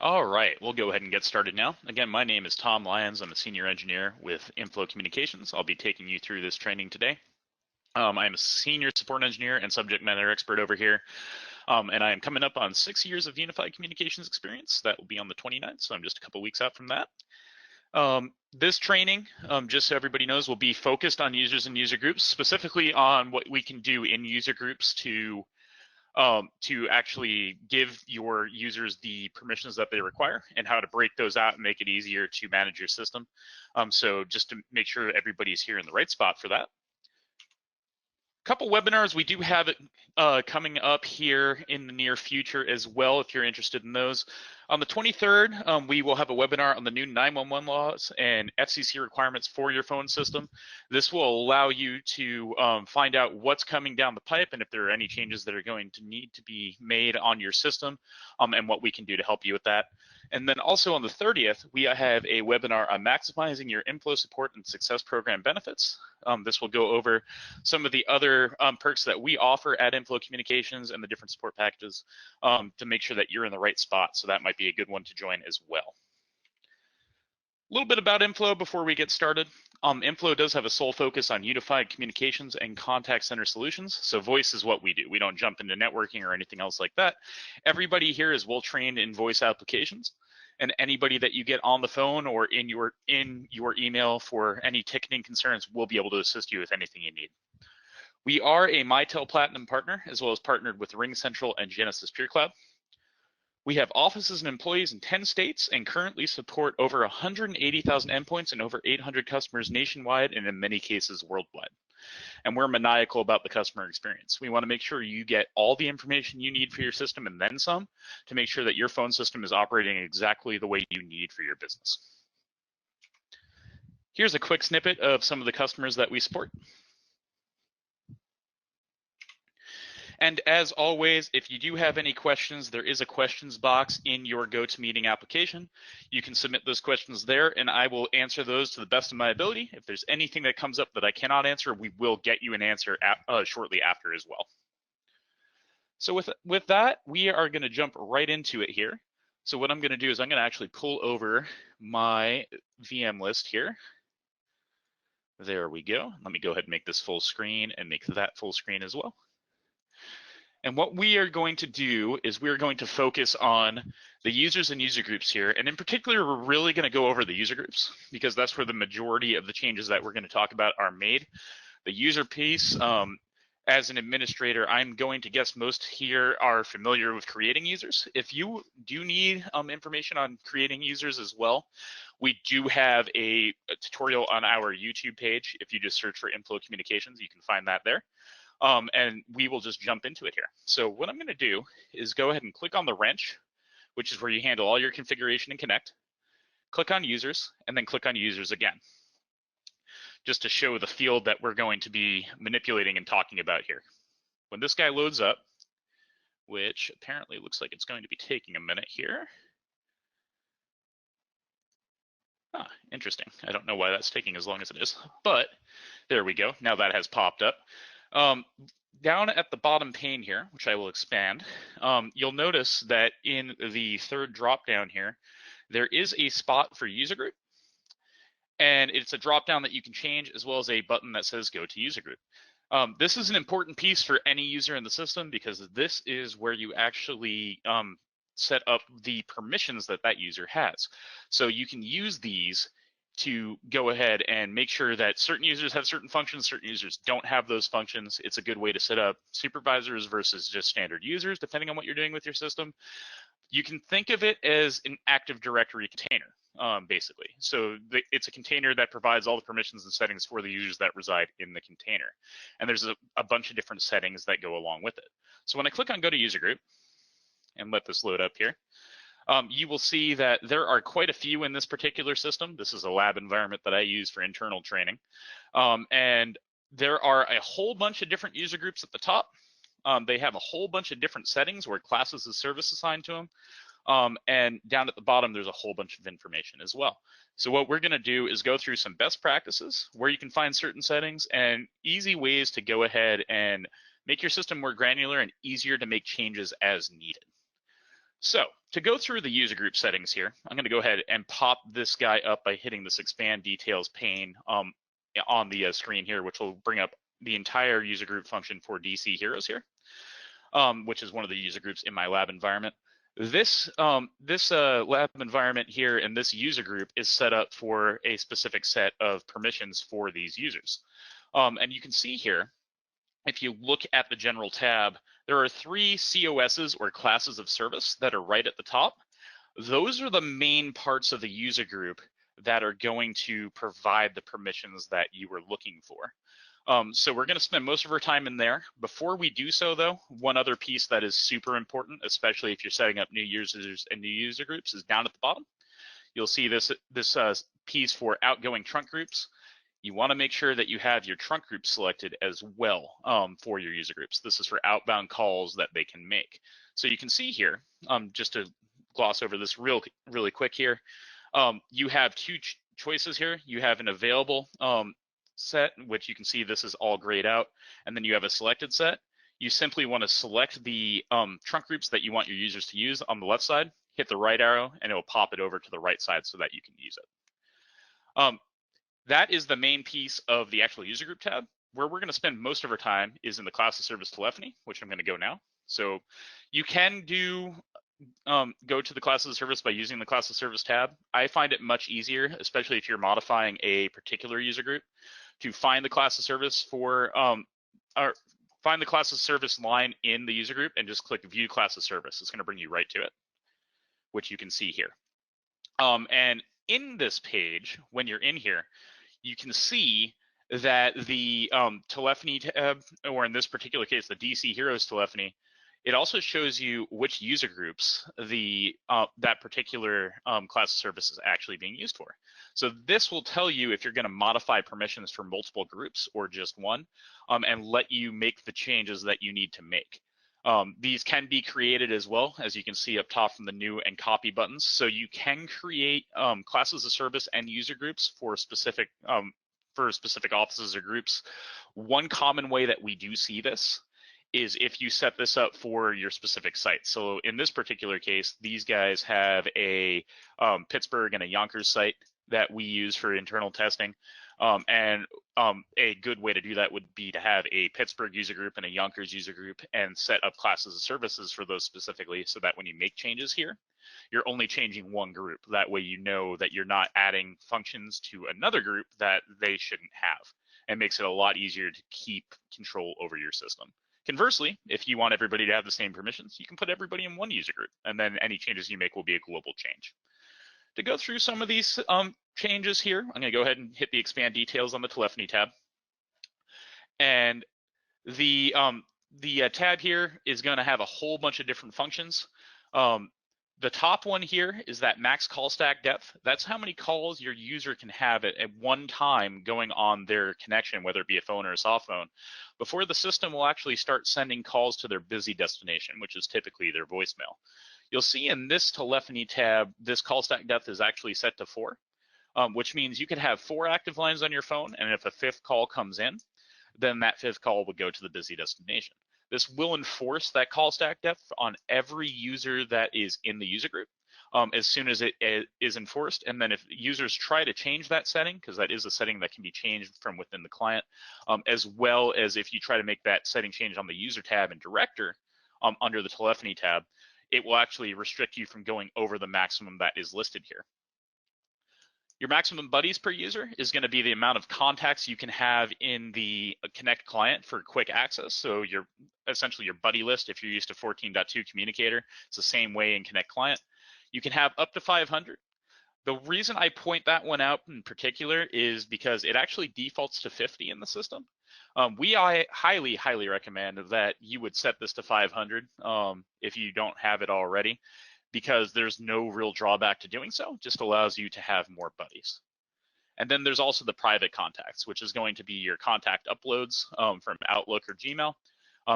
All right, we'll go ahead and get started now. Again, my name is Tom Lyons. I'm a senior engineer with Inflow Communications. I'll be taking you through this training today. I'm a senior support engineer and subject matter expert over here. And I am coming up on 6 years of unified communications experience. That will be on the 29th, so I'm just a couple weeks out from that. This training, just so everybody knows, will be focused on users and user groups, specifically on what we can do in user groups to actually give your users the permissions that they require and how to break those out and make it easier to manage your system. So just to make sure everybody's here in the right spot for that. Couple webinars we do have coming up here in the near future as well, if you're interested in those. On the 23rd, we will have a webinar on the new 911 laws and FCC requirements for your phone system. This will allow you to find out what's coming down the pipe and if there are any changes that are going to need to be made on your system, and what we can do to help you with that. And then also on the 30th, we have a webinar on maximizing your Inflow support and success program benefits. This will go over some of the other perks that we offer at Inflow Communications and the different support packages to make sure that you're in the right spot. So that might be a good one to join as well. A little bit about Inflow before we get started. Inflow does have a sole focus on unified communications and contact center solutions. So voice is what we do. We don't jump into networking or anything else like that. Everybody here is well trained in voice applications, and anybody that you get on the phone or in your email for any ticketing concerns will be able to assist you with anything you need. We are a Mitel Platinum partner, as well as partnered with RingCentral and Genesys PureCloud. We have offices and employees in 10 states and currently support over 180,000 endpoints and over 800 customers nationwide and in many cases worldwide. And we're maniacal about the customer experience. We want to make sure you get all the information you need for your system and then some to make sure that your phone system is operating exactly the way you need for your business. Here's a quick snippet of some of the customers that we support. And as always, if you do have any questions, there is a questions box in your GoToMeeting application. You can submit those questions there and I will answer those to the best of my ability. If there's anything that comes up that I cannot answer, we will get you an answer shortly after as well. So with that, we are going to jump right into it here. So what I'm going to do is I'm going to actually pull over my VM list here. There we go. Let me go ahead and make this full screen and make that full screen as well. And what we are going to do is we're going to focus on the users and user groups here. And in particular, we're really going to go over the user groups because that's where the majority of the changes that we're going to talk about are made. The user piece, as an administrator, I'm going to guess most here are familiar with creating users. If you do need information on creating users as well, we do have a tutorial on our YouTube page. If you just search for Inflow Communications, you can find that there. And we will just jump into it here. So what I'm going to do is go ahead and click on the wrench, which is where you handle all your configuration and connect. Click on users and then click on users again, just to show the field that we're going to be manipulating and talking about here. When this guy loads up, which apparently looks like it's going to be taking a minute here. Ah, interesting. I don't know why that's taking as long as it is, but there we go. Now that has popped up. Down at the bottom pane here, which I will expand, you'll notice that in the third drop down here, there is a spot for user group. And it's a drop down that you can change as well as a button that says go to user group. This is an important piece for any user in the system because this is where you actually set up the permissions that that user has. So you can use these to go ahead and make sure that certain users have certain functions, certain users don't have those functions. It's a good way to set up supervisors versus just standard users, depending on what you're doing with your system. You can think of it as an Active Directory container, basically. So it's a container that provides all the permissions and settings for the users that reside in the container. And there's a bunch of different settings that go along with it. So when I click on Go to User Group and let this load up here, you will see that there are quite a few in this particular system. This is a lab environment that I use for internal training. And there are a whole bunch of different user groups at the top. They have a whole bunch of different settings where classes and service assigned to them. And down at the bottom, there's a whole bunch of information as well. So what we're gonna do is go through some best practices where you can find certain settings and easy ways to go ahead and make your system more granular and easier to make changes as needed. So to go through the user group settings here, I'm going to go ahead and pop this guy up by hitting this expand details pane on the screen here, which will bring up the entire user group function for DC Heroes here, which is one of the user groups in my lab environment. This lab environment here and this user group is set up for a specific set of permissions for these users. And you can see here, if you look at the general tab, there are 3 COSs or classes of service that are right at the top. Those are the main parts of the user group that are going to provide the permissions that you were looking for. So we're going to spend most of our time in there. Before we do so, though, one other piece that is super important, especially if you're setting up new users and new user groups, is down at the bottom. You'll see this piece for outgoing trunk groups. You want to make sure that you have your trunk group selected as well for your user groups. This is for outbound calls that they can make. So you can see here, just to gloss over this really quick here, you have 2 choices here. You have an available set, which you can see this is all grayed out, and then you have a selected set. You simply want to select the trunk groups that you want your users to use on the left side, hit the right arrow, and it will pop it over to the right side so that you can use it. That is the main piece of the actual user group tab. Where we're going to spend most of our time is in the class of service telephony, which I'm going to go now. So you can go to the class of service by using the class of service tab. I find it much easier, especially if you're modifying a particular user group, to find the class of service for or find the class of service line in the user group and just click view class of service. It's going to bring you right to it, which you can see here. And in this page, when you're in here, you can see that the telephony tab, or in this particular case, the DC Heroes telephony, it also shows you which user groups that particular class of service is actually being used for. So this will tell you if you're going to modify permissions for multiple groups or just one, and let you make the changes that you need to make. These can be created as well, as you can see up top from the new and copy buttons. So you can create classes of service and user groups for specific offices or groups. One common way that we do see this is if you set this up for your specific site. So in this particular case, these guys have a Pittsburgh and a Yonkers site that we use for internal testing. A good way to do that would be to have a Pittsburgh user group and a Yonkers user group and set up classes of services for those specifically, so that when you make changes here, you're only changing one group. That way you know that you're not adding functions to another group that they shouldn't have. It makes it a lot easier to keep control over your system. Conversely, if you want everybody to have the same permissions, you can put everybody in one user group, and then any changes you make will be a global change. To go through some of these changes here, I'm going to go ahead and hit the expand details on the telephony tab. And the tab here is going to have a whole bunch of different functions. The top one here is that max call stack depth. That's how many calls your user can have at one time going on their connection, whether it be a phone or a soft phone, before the system will actually start sending calls to their busy destination, which is typically their voicemail. You'll see in this telephony tab, this call stack depth is actually set to 4, which means you could have 4 active lines on your phone, and if a 5th call comes in, then that 5th call would go to the busy destination. This will enforce that call stack depth on every user that is in the user group as soon as it is enforced. And then if users try to change that setting, because that is a setting that can be changed from within the client, as well as if you try to make that setting change on the user tab and director under the telephony tab, it will actually restrict you from going over the maximum that is listed here. Your maximum buddies per user is going to be the amount of contacts you can have in the Connect client for quick access. So essentially your buddy list, if you're used to 14.2 communicator, it's the same way in Connect client. You can have up to 500. The reason I point that one out in particular is because it actually defaults to 50 in the system. We highly, highly recommend that you would set this to 500 if you don't have it already, because there's no real drawback to doing so. It just allows you to have more buddies. And then there's also the private contacts, which is going to be your contact uploads from Outlook or Gmail.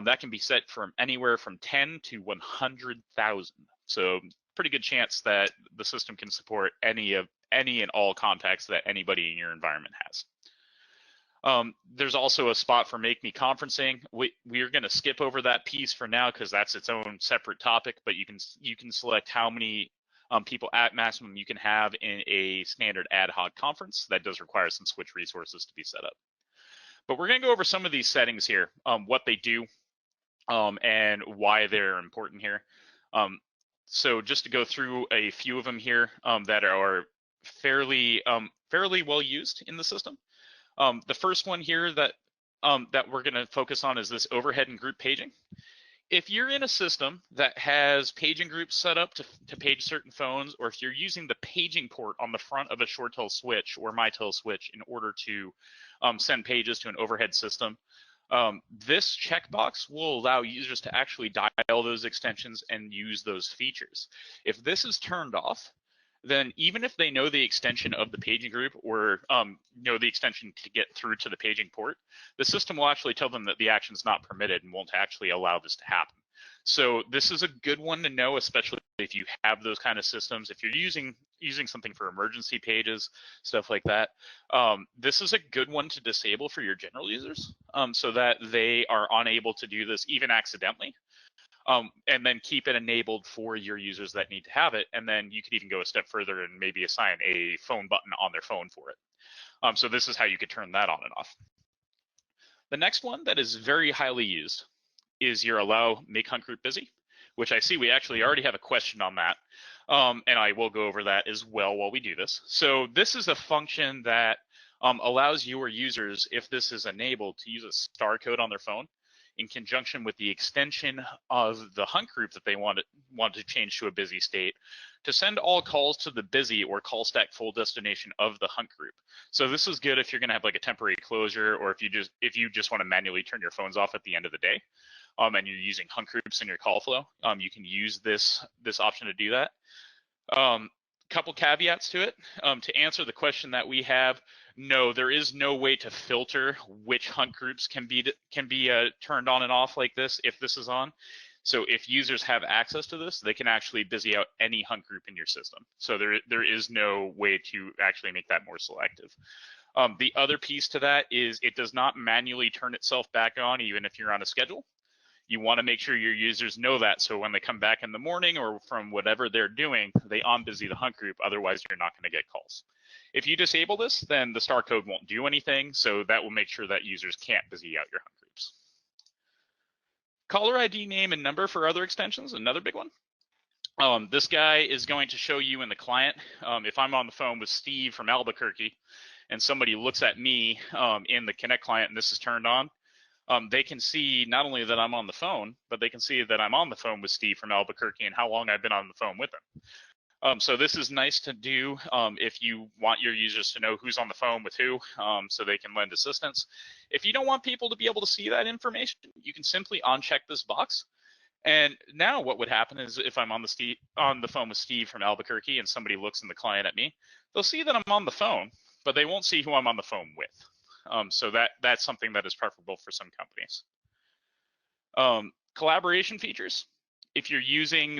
That can be set from anywhere from 10 to 100,000. So pretty good chance that the system can support any and all contacts that anybody in your environment has. There's also a spot for make me conferencing. We're going to skip over that piece for now because that's its own separate topic, but you can select how many people at maximum you can have in a standard ad hoc conference. That does require some switch resources to be set up. But we're going to go over some of these settings here, what they do, and why they're important here. So just to go through a few of them here that are fairly well used in the system. The first one here that we're going to focus on is this overhead and group paging. If you're in a system that has paging groups set up to page certain phones, or if you're using the paging port on the front of a ShoreTel switch or Mitel switch in order to send pages to an overhead system, this checkbox will allow users to actually dial those extensions and use those features. If this is turned off, then even if they know the extension of the paging group or know the extension to get through to the paging port, the system will actually tell them that the action is not permitted and won't actually allow this to happen. So this is a good one to know, especially if you have those kind of systems. If you're using something for emergency pages, stuff like that, this is a good one to disable for your general users so that they are unable to do this even accidentally. And then keep it enabled for your users that need to have it. And then you could even go a step further and maybe assign a phone button on their phone for it. So this is how you could turn that on and off. The next one that is very highly used is your allow make hunt group busy, which I see we actually already have a question on that. And I will go over that as well while we do this. So this is a function that allows your users, if this is enabled, to use a star code on their phone in conjunction with the extension of the hunt group that they want to change to a busy state, to send all calls to the busy or call stack full destination of the hunt group. So this is good if you're going to have like a temporary closure, or if you just want to manually turn your phones off at the end of the day, and you're using hunt groups in your call flow. You can use this option to do that. Couple caveats to it. To answer the question that we have, no, there is no way to filter which hunt groups can be turned on and off like this if this is on. So if users have access to this, they can actually busy out any hunt group in your system. So there is no way to actually make that more selective. The other piece to that is it does not manually turn itself back on even if you're on a schedule. You want to make sure your users know that, so when they come back in the morning or from whatever they're doing, they unbusy the hunt group. Otherwise, you're not going to get calls. If you disable this, then the star code won't do anything, so that will make sure that users can't busy out your hunt groups. Caller ID name and number for other extensions, another big one. This guy is going to show you in the client. If I'm on the phone with Steve from Albuquerque and somebody looks at me in the Connect client and this is turned on, they can see not only that I'm on the phone, but they can see that I'm on the phone with Steve from Albuquerque and how long I've been on the phone with him. So this is nice to do if you want your users to know who's on the phone with who, so they can lend assistance. If you don't want people to be able to see that information, you can simply uncheck this box. And now what would happen is if I'm on the phone with Steve from Albuquerque and somebody looks in the client at me, they'll see that I'm on the phone, but they won't see who I'm on the phone with. So that's something that is preferable for some companies. Collaboration features. If you're using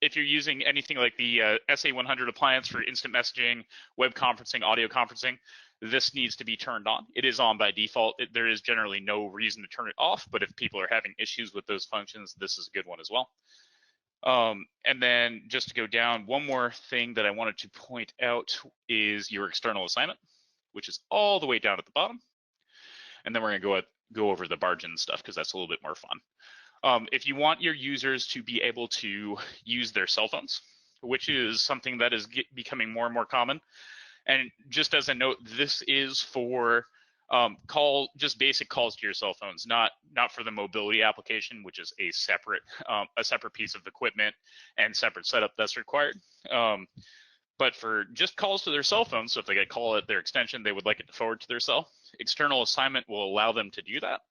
anything like the SA100 appliance for instant messaging, web conferencing, audio conferencing, this needs to be turned on. It is on by default. There is generally no reason to turn it off, but if people are having issues with those functions, this is a good one as well. And then just to go down, one more thing that I wanted to point out is your external assignment, which is all the way down at the bottom. And then we're going to go over the bargain stuff because that's a little bit more fun. If you want your users to be able to use their cell phones, which is something that is becoming more and more common. And just as a note, this is for just basic calls to your cell phones, not for the mobility application, which is a separate piece of equipment and separate setup that's required. But for just calls to their cell phone, so if they get a call at their extension, they would like it to forward to their cell, external assignment will allow them to do that.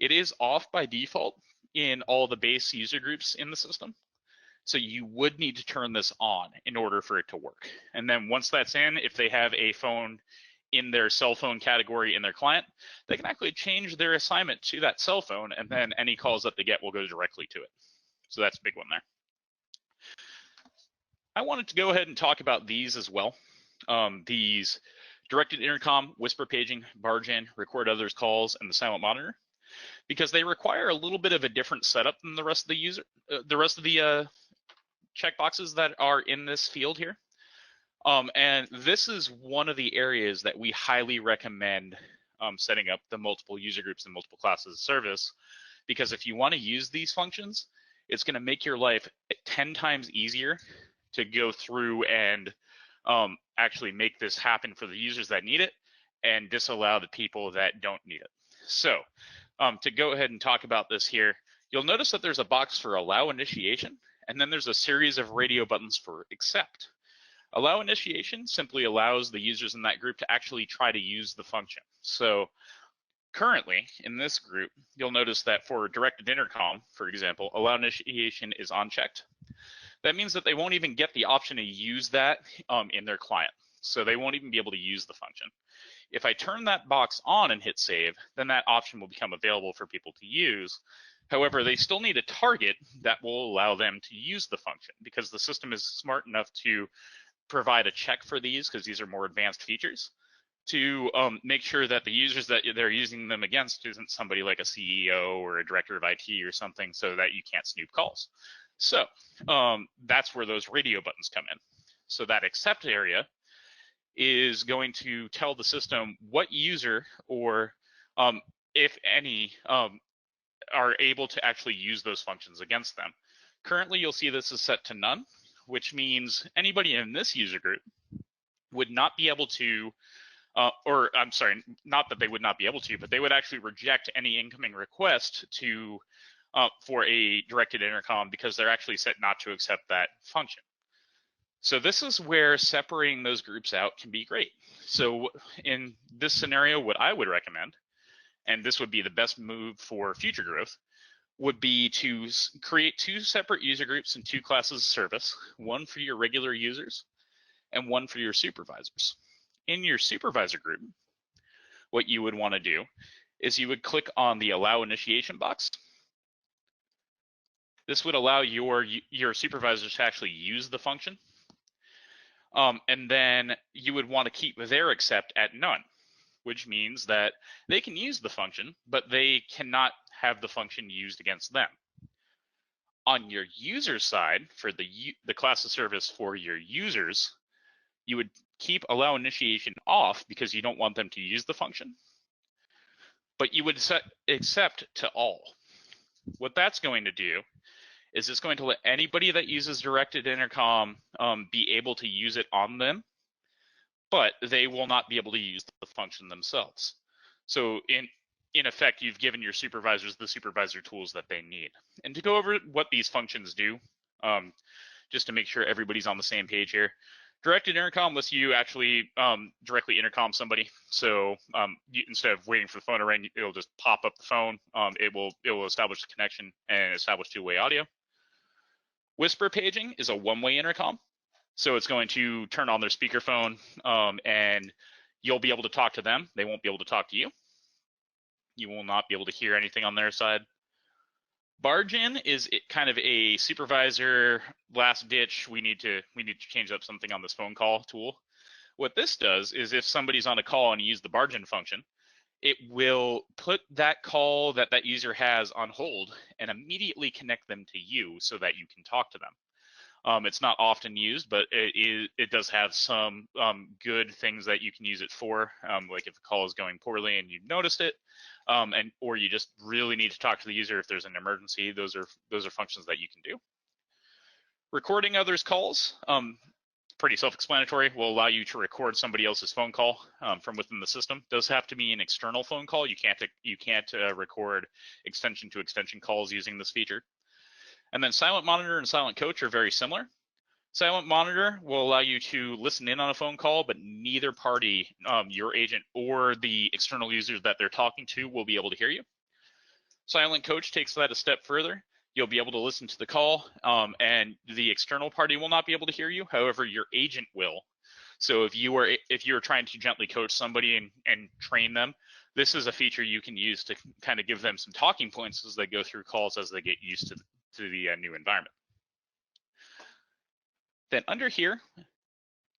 It is off by default in all the base user groups in the system. So you would need to turn this on in order for it to work. And then once that's in, if they have a phone in their cell phone category in their client, they can actually change their assignment to that cell phone, and then any calls that they get will go directly to it. So that's a big one there. I wanted to go ahead and talk about these as well. These directed intercom, whisper paging, barge in, record others' calls, and the silent monitor, because they require a little bit of a different setup than the rest of the checkboxes that are in this field here. And this is one of the areas that we highly recommend setting up the multiple user groups and multiple classes of service, because if you want to use these functions, it's going to make your life 10 times easier to go through and actually make this happen for the users that need it and disallow the people that don't need it. So to go ahead and talk about this here, you'll notice that there's a box for allow initiation, and then there's a series of radio buttons for accept. Allow initiation simply allows the users in that group to actually try to use the function. So currently in this group, you'll notice that for directed intercom, for example, allow initiation is unchecked. That means that they won't even get the option to use that in their client. So they won't even be able to use the function. If I turn that box on and hit save, then that option will become available for people to use. However, they still need a target that will allow them to use the function, because the system is smart enough to provide a check for these, because these are more advanced features, to make sure that the users that they're using them against isn't somebody like a CEO or a director of IT or something, so that you can't snoop calls. So that's where those radio buttons come in. So that accept area is going to tell the system what user, or if any, are able to actually use those functions against them. Currently, you'll see this is set to none, which means anybody in this user group would not be able to, or I'm sorry, not that they would not be able to, but they would actually reject any incoming request to for a directed intercom, because they're actually set not to accept that function. So this is where separating those groups out can be great. So in this scenario, what I would recommend, and this would be the best move for future growth, would be to create 2 separate user groups and 2 classes of service, one for your regular users and one for your supervisors. In your supervisor group, what you would want to do is you would click on the allow initiation box. This would allow your supervisors to actually use the function. And then you would want to keep their accept at none, which means that they can use the function, but they cannot have the function used against them. On your user side, for the class of service for your users, you would keep allow initiation off because you don't want them to use the function, but you would set accept to all. What that's going to do is it's going to let anybody that uses directed intercom be able to use it on them, but they will not be able to use the function themselves. So in effect, you've given your supervisors the supervisor tools that they need. And to go over what these functions do, just to make sure everybody's on the same page here, directed intercom lets you actually directly intercom somebody. So instead of waiting for the phone to ring, it'll just pop up the phone. It will establish the connection and establish 2-way audio. Whisper paging is a 1-way intercom. So it's going to turn on their speakerphone and you'll be able to talk to them. They won't be able to talk to you. You will not be able to hear anything on their side. Barge in is kind of a supervisor last ditch. We need to change up something on this phone call tool. What this does is if somebody's on a call and you use the barge in function, it will put that call that that user has on hold and immediately connect them to you so that you can talk to them. It's not often used, but it does have some good things that you can use it for, like if a call is going poorly and you've noticed it, or you just really need to talk to the user if there's an emergency. Those are functions that you can do. Recording others' calls, pretty self-explanatory. Will allow you to record somebody else's phone call from within the system. Does have to be an external phone call. You can't record extension to extension calls using this feature. And then silent monitor and silent coach are very similar. Silent monitor will allow you to listen in on a phone call, but neither party, your agent or the external users that they're talking to, will be able to hear you. Silent coach takes that a step further. You'll be able to listen to the call and the external party will not be able to hear you. However, your agent will. So if you are trying to gently coach somebody and train them, this is a feature you can use to kind of give them some talking points as they go through calls, as they get used to the new environment. Then under here,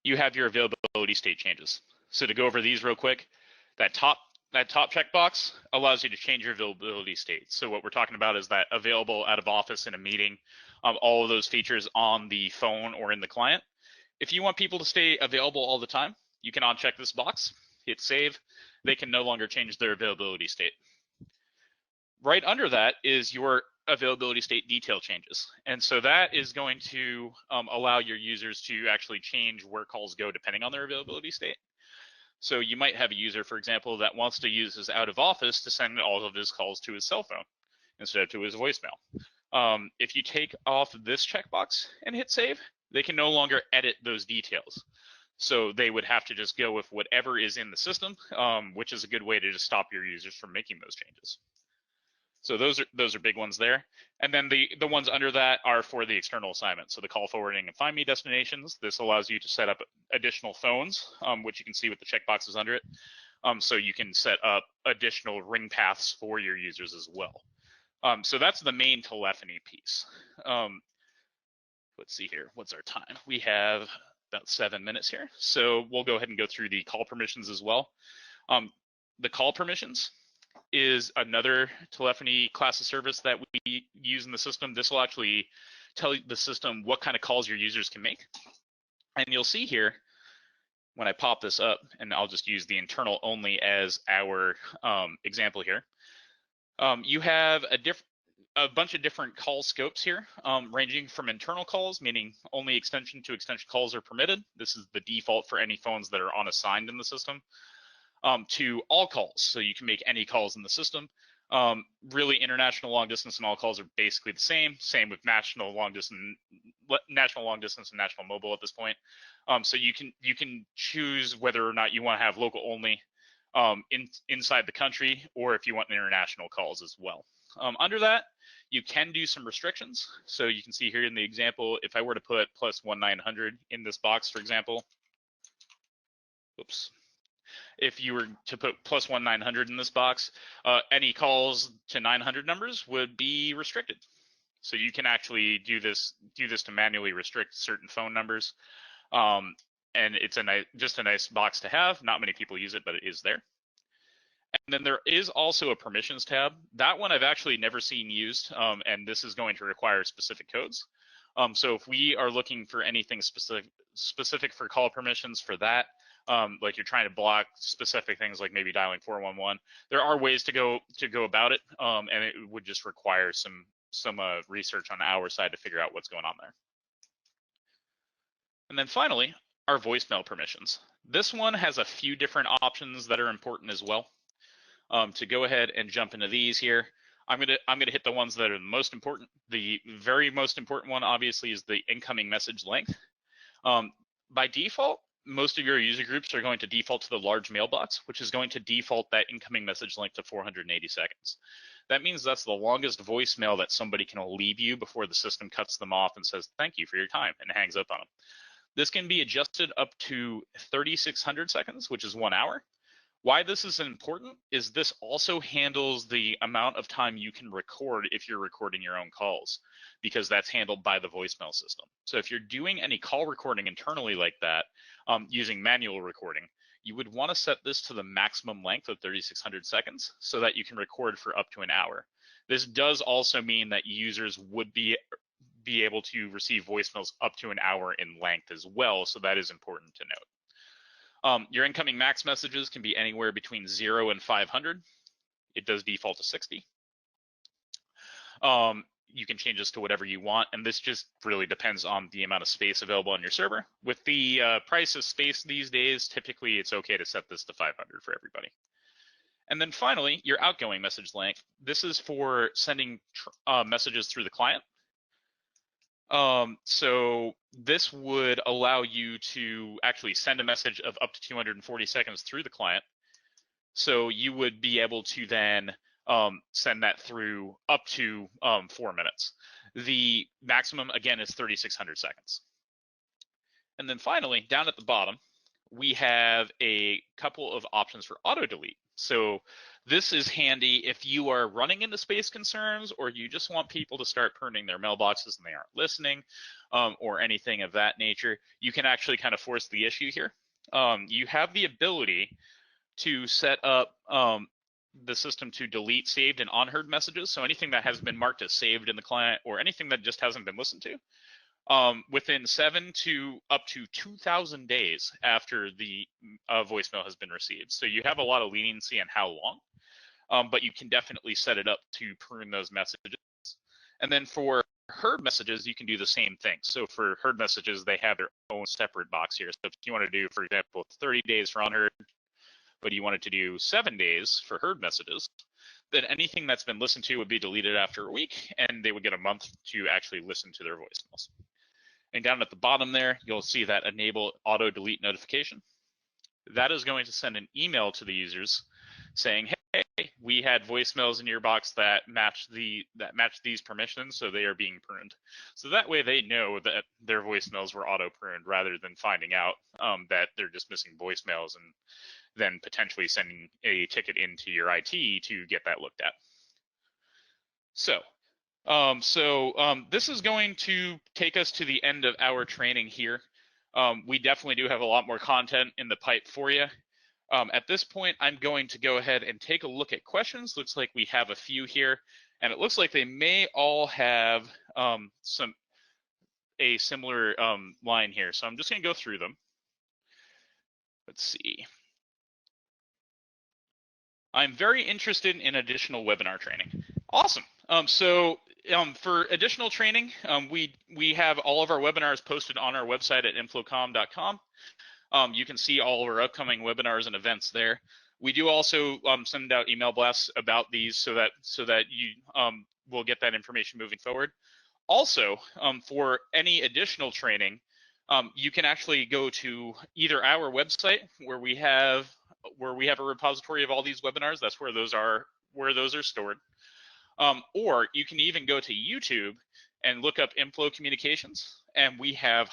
you have your availability state changes. So to go over these real quick, that top checkbox allows you to change your availability state. So what we're talking about is that available, out of office, in a meeting, all of those features on the phone or in the client. If you want people to stay available all the time, you can uncheck this box, hit save. They can no longer change their availability state. Right under that is your availability state detail changes. And so that is going to allow your users to actually change where calls go depending on their availability state. So you might have a user, for example, that wants to use his out of office to send all of his calls to his cell phone instead of to his voicemail. If you take off this checkbox and hit save, they can no longer edit those details. So they would have to just go with whatever is in the system, which is a good way to just stop your users from making those changes. So those are big ones there. And then the ones under that are for the external assignment. So the call forwarding and find me destinations. This allows you to set up additional phones, which you can see with the checkboxes under it. So you can set up additional ring paths for your users as well. So that's the main telephony piece. Let's see here, what's our time? We have about 7 minutes here. So we'll go ahead and go through the call permissions as well. The call permissions is another telephony class of service that we use in the system. This will actually tell the system what kind of calls your users can make. And you'll see here, when I pop this up, and I'll just use the internal only as our example here, you have a bunch of different call scopes here, ranging from internal calls, meaning only extension to extension calls are permitted. This is the default for any phones that are unassigned in the system. To all calls, so you can make any calls in the system. Really, international long distance and all calls are basically the same. Same with national long distance and national mobile at this point. So you can choose whether or not you want to have local only inside the country, or if you want international calls as well. Under that, you can do some restrictions. So you can see here in the example, if I were to put +1900 in this box, for example, oops. If you were to put +1900 in this box, any calls to 900 numbers would be restricted. So you can actually do this to manually restrict certain phone numbers. And it's just a nice box to have. Not many people use it, but it is there. And then there is also a permissions tab. That one I've actually never seen used, and this is going to require specific codes. So if we are looking for anything specific for call permissions for that, like you're trying to block specific things like maybe dialing 411, there are ways to go about it, and it would just require some research on our side to figure out what's going on there. And then finally, our voicemail permissions. This one has a few different options that are important as well. To go ahead and jump into these here, I'm gonna hit the ones that are the most important. The very most important one, obviously, is the incoming message length. By default, most of your user groups are going to default to the large mailbox, which is going to default that incoming message length to 480 seconds. That means that's the longest voicemail that somebody can leave you before the system cuts them off and says, thank you for your time, and hangs up on them. This can be adjusted up to 3,600 seconds, which is 1 hour. Why this is important is this also handles the amount of time you can record if you're recording your own calls, because that's handled by the voicemail system. So if you're doing any call recording internally like that, using manual recording, you would want to set this to the maximum length of 3,600 seconds so that you can record for up to an hour. This does also mean that users would be able to receive voicemails up to an hour in length as well, so that is important to note. Your incoming max messages can be anywhere between 0 and 500. It does default to 60. You can change this to whatever you want, and this just really depends on the amount of space available on your server. With the price of space these days, typically it's okay to set this to 500 for everybody. And then finally, your outgoing message length. This is for sending messages through the client. So this would allow you to actually send a message of up to 240 seconds through the client. So you would be able to then send that through up to 4 minutes. The maximum, again, is 3,600 seconds. And then finally, down at the bottom, we have a couple of options for auto delete. So this is handy if you are running into space concerns, or you just want people to start pruning their mailboxes and they aren't listening, or anything of that nature. You can actually kind of force the issue here. you have the ability to set up the system to delete saved and unheard messages. So anything that has been marked as saved in the client or anything that just hasn't been listened to within 7 to up to 2,000 days after the voicemail has been received. So you have a lot of leniency on how long, but you can definitely set it up to prune those messages. And then for heard messages, you can do the same thing. So for heard messages, they have their own separate box here. So if you want to do, for example, 30 days for unheard, but you wanted to do 7 days for heard messages, then anything that's been listened to would be deleted after a week, and they would get a month to actually listen to their voicemails. And down at the bottom there, you'll see that enable auto delete notification. That is going to send an email to the users saying, hey, we had voicemails in your box that match these permissions, so they are being pruned. So that way they know that their voicemails were auto pruned rather than finding out that they're just missing voicemails and then potentially sending a ticket into your IT to get that looked at. So this is going to take us to the end of our training here. We definitely do have a lot more content in the pipe for you. At this point, I'm going to go ahead and take a look at questions. Looks like we have a few here, and it looks like they may all have a similar line here. So I'm just going to go through them. Let's see. I'm very interested in additional webinar training. Awesome. For additional training, we have all of our webinars posted on our website at inflowcom.com. You can see all of our upcoming webinars and events there. We do also send out email blasts about these so that you will get that information moving forward. Also, for any additional training, you can actually go to either our website where we have a repository of all these webinars. That's where those are stored. Or you can even go to YouTube and look up Inflow Communications, and we have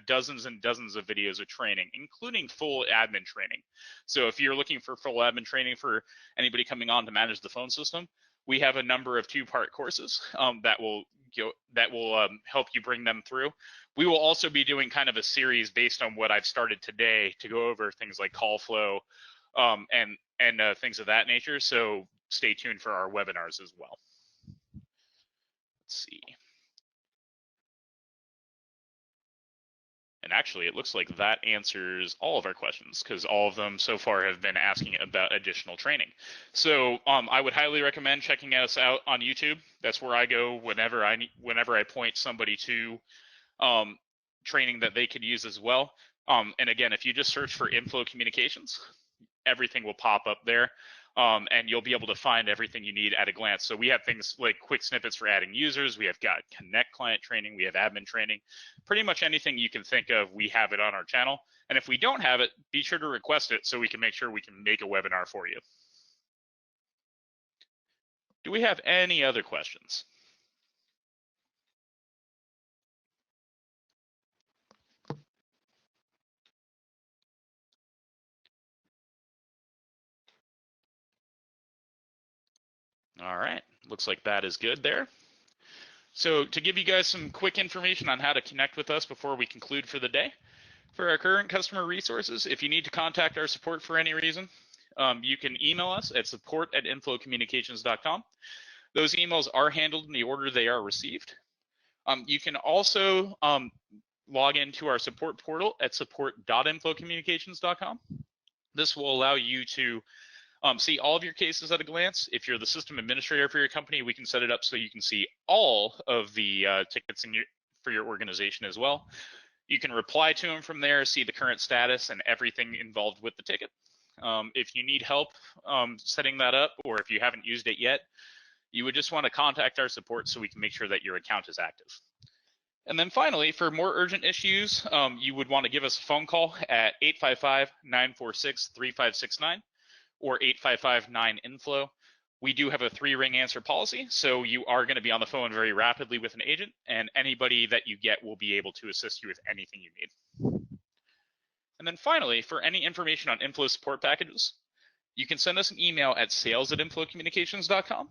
dozens and dozens of videos of training, including full admin training. So if you're looking for full admin training for anybody coming on to manage the phone system, we have a number of 2-part courses that will help you bring them through. We will also be doing kind of a series based on what I've started today to go over things like call flow and things of that nature. So stay tuned for our webinars as well. Let's see. And actually, it looks like that answers all of our questions because all of them so far have been asking about additional training. So I would highly recommend checking us out on YouTube. That's where I go whenever I point somebody to training that they could use as well. And again, if you just search for Inflow Communications, everything will pop up there. And you'll be able to find everything you need at a glance. So we have things like quick snippets for adding users. We have got Connect client training. We have admin training. Pretty much anything you can think of, we have it on our channel. And if we don't have it, be sure to request it so we can make sure we can make a webinar for you. Do we have any other questions? All right, looks like that is good there. So to give you guys some quick information on how to connect with us before we conclude for the day, for our current customer resources, if you need to contact our support for any reason, you can email us at support@inflowcommunications.com. Those emails are handled in the order they are received. You can also log into our support portal at support.inflowcommunications.com. This will allow you to see all of your cases at a glance. If you're the system administrator for your company, we can set it up so you can see all of the tickets for your organization as well. You can reply to them from there, see the current status and everything involved with the ticket. If you need help setting that up, or if you haven't used it yet, you would just want to contact our support so we can make sure that your account is active. And then finally, for more urgent issues, you would want to give us a phone call at 855-946-3569 or 855-9-INFLOW. We do have a 3-ring answer policy, so you are going to be on the phone very rapidly with an agent, and anybody that you get will be able to assist you with anything you need. And then finally, for any information on Inflow support packages, you can send us an email at sales@inflowcommunications.com,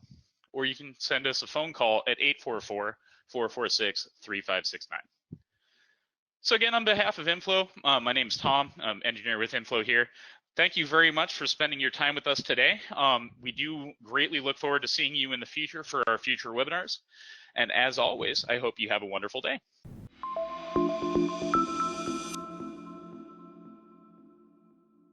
or you can send us a phone call at 844-446-3569. So again, on behalf of Inflow, my name is Tom. I'm engineer with Inflow here. Thank you very much for spending your time with us today. We do greatly look forward to seeing you in the future for our future webinars. And as always, I hope you have a wonderful day.